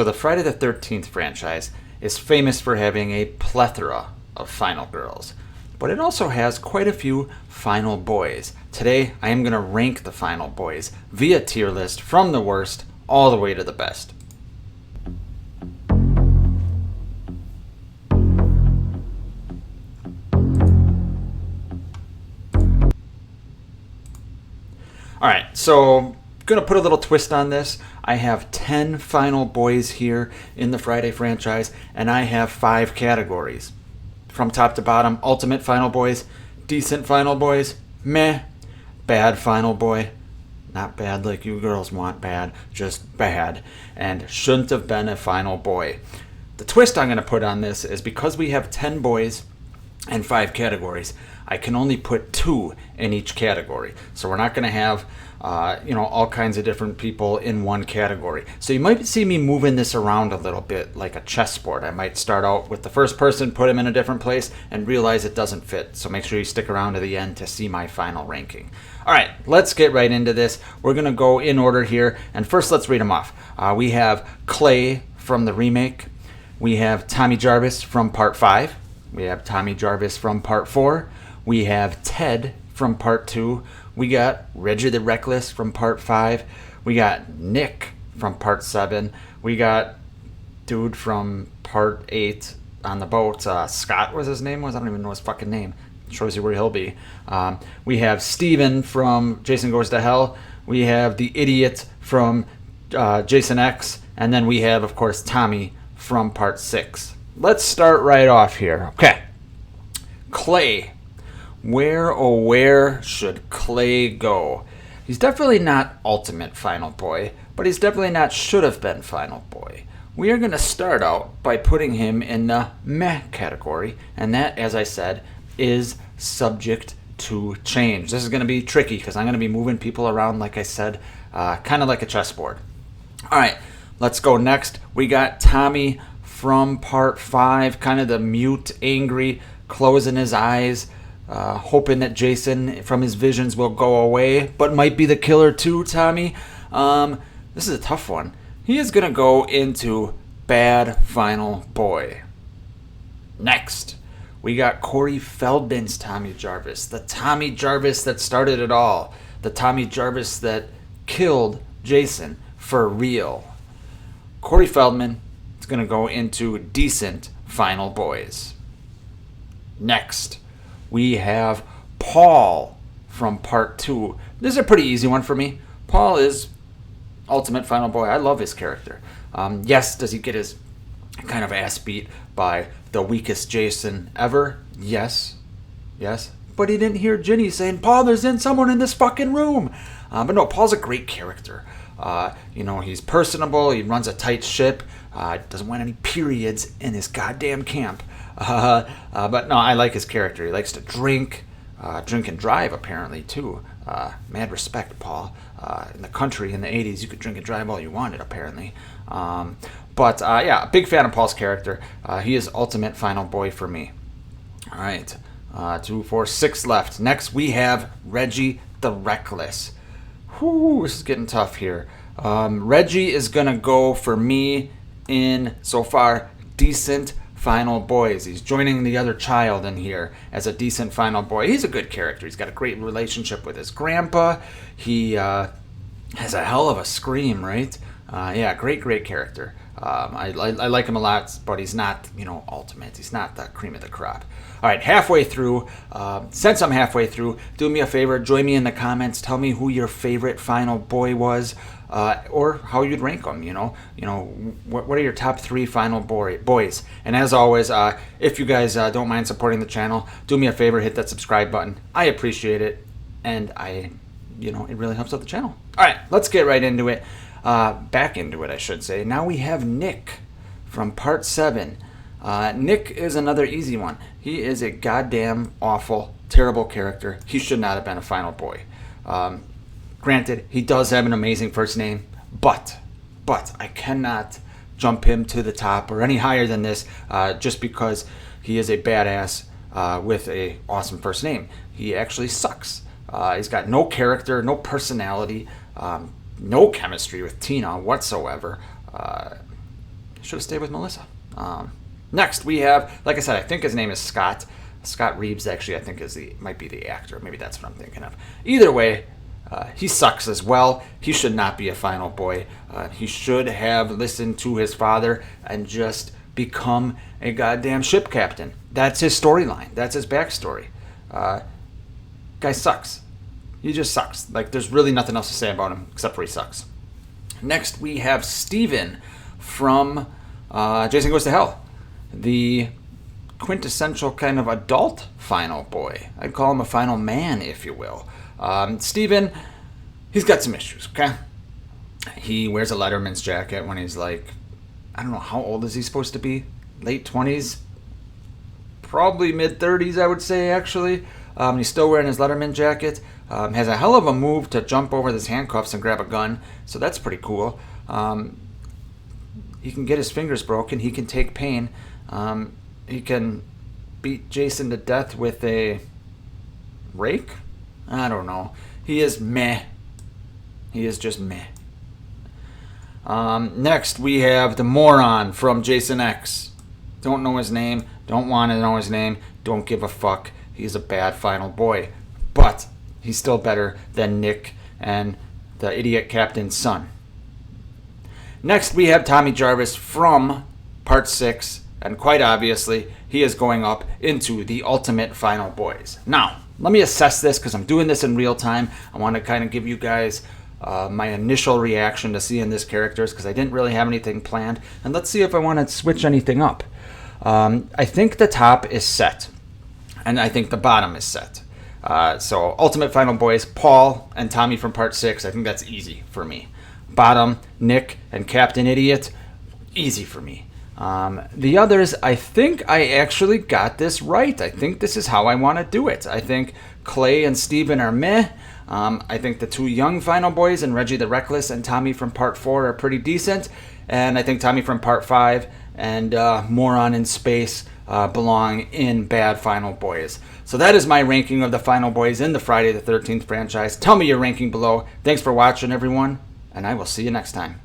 So the Friday the 13th franchise is famous for having a plethora of final girls, but it also has quite a few final boys. Today, I am going to rank the final boys via tier list from the worst all the way to the best. Alright, so gonna put a little twist on this. I have 10 final boys here in the Friday franchise, and I have 5 categories. From top to bottom: ultimate final boys, decent final boys, meh, bad final boy, not bad like you girls want bad, just bad, and shouldn't have been a final boy. The twist I'm gonna put on this is because we have 10 boys and 5 categories, I can only put 2 in each category. So we're not going to have, all kinds of different people in one category. So you might see me moving this around a little bit like a chessboard. I might start out with the first person, put him in a different place, and realize it doesn't fit. So make sure you stick around to the end to see my final ranking. All right, let's get right into this. We're going to go in order here. And first, let's read them off. We have Clay from the remake. We have Tommy Jarvis from Part 5. We have Tommy Jarvis from Part 4. We have Ted from Part 2. We got Reggie the Reckless from Part 5. We got Nick from Part 7. We got dude from Part 8 on the boat. Scott was his name was? I don't even know his fucking name. Shows you where he'll be. We have Steven from Jason Goes to Hell. We have the idiot from Jason X. And then we have, of course, Tommy from Part 6. Let's start right off here. Okay. Clay. Where should Clay go? He's definitely not ultimate final boy, but he's definitely not should have been final boy. We are going to start out by putting him in the meh category, and that, as I said, is subject to change. This is going to be tricky because I'm going to be moving people around, like I said, kind of like a chessboard. All right, let's go next. We got Tommy from Part 5, kind of the mute, angry, closing his eyes, hoping that Jason from his visions will go away, but might be the killer too, Tommy. This is a tough one. He is going to go into bad final boy. Next, we got Corey Feldman's Tommy Jarvis, the Tommy Jarvis that started it all, the Tommy Jarvis that killed Jason for real. Corey Feldman is going to go into decent final boys. Next, we have Paul from Part 2. This is a pretty easy one for me. Paul is ultimate final boy. I love his character. Yes, does he get his kind of ass beat by the weakest Jason ever? Yes. But he didn't hear Ginny saying, Paul, there's someone in this fucking room. But no, Paul's a great character. He's personable. He runs a tight ship. Doesn't want any periods in his goddamn camp. But no, I like his character. He likes to drink and drive, apparently, too. Mad respect, Paul. In the country in the 80s, you could drink and drive all you wanted, apparently. But a big fan of Paul's character. He is ultimate final boy for me. All right. 2, 4, 6 left. Next, we have Reggie the Reckless. Whew, this is getting tough here. Reggie is going to go for me in, so far, decent final boys. He's joining the other child in here as a decent final boy. He's a good character. He's got a great relationship with his grandpa. He has a hell of a scream, right? Great character. I like him a lot, but he's not, ultimate. He's not the cream of the crop. All right, halfway through. Since I'm halfway through, do me a favor. Join me in the comments. Tell me who your favorite final boy was, or how you'd rank them. What are your top 3 final boys? And as always, if you guys don't mind supporting the channel, do me a favor. Hit that subscribe button. I appreciate it, and it really helps out the channel. All right, let's get right into it. Back into it, I should say. Now we have Nick from Part 7. Nick is another easy one. He is a goddamn awful, terrible character. He should not have been a final boy. Granted, he does have an amazing first name, but I cannot jump him to the top or any higher than this just because he is a badass with a awesome first name. He actually sucks. He's got no character, no personality, no chemistry with Tina whatsoever. should have stayed with Melissa. Next, we have, like I said, I think his name is Scott. Scott Reeves, actually, I think might be the actor. Maybe that's what I'm thinking of. Either way, he sucks as well. He should not be a final boy. He should have listened to his father and just become a goddamn ship captain. That's his storyline. That's his backstory. Guy sucks. He just sucks. Like, there's really nothing else to say about him except for he sucks. Next, we have Steven from Jason Goes to Hell. The quintessential kind of adult final boy. I'd call him a final man, if you will. Steven, he's got some issues, okay? He wears a Letterman's jacket when he's like, I don't know, how old is he supposed to be? Late 20s? Probably mid-30s, I would say, actually. He's still wearing his Letterman jacket. Has a hell of a move to jump over his handcuffs and grab a gun, so that's pretty cool. He can get his fingers broken. He can take pain. He can beat Jason to death with a rake? I don't know. He is meh. He is just meh. Next, we have the moron from Jason X. Don't know his name. Don't want to know his name. Don't give a fuck. He's a bad final boy. But he's still better than Nick and the idiot captain's son. Next, we have Tommy Jarvis from Part 6. And quite obviously, he is going up into the Ultimate Final Boys. Now, let me assess this because I'm doing this in real time. I want to kind of give you guys my initial reaction to seeing this characters because I didn't really have anything planned. And let's see if I want to switch anything up. I think the top is set. And I think the bottom is set. So, Ultimate Final Boys, Paul and Tommy from Part 6. I think that's easy for me. Bottom, Nick and Captain Idiot. Easy for me. The others, I think I actually got this right. I think this is how I want to do it. I think Clay and Steven are meh. I think the two young final boys and Reggie the Reckless and Tommy from Part 4 are pretty decent. And I think Tommy from Part 5 and Moron in Space belong in bad final boys. So that is my ranking of the final boys in the Friday the 13th franchise. Tell me your ranking below. Thanks for watching, everyone, and I will see you next time.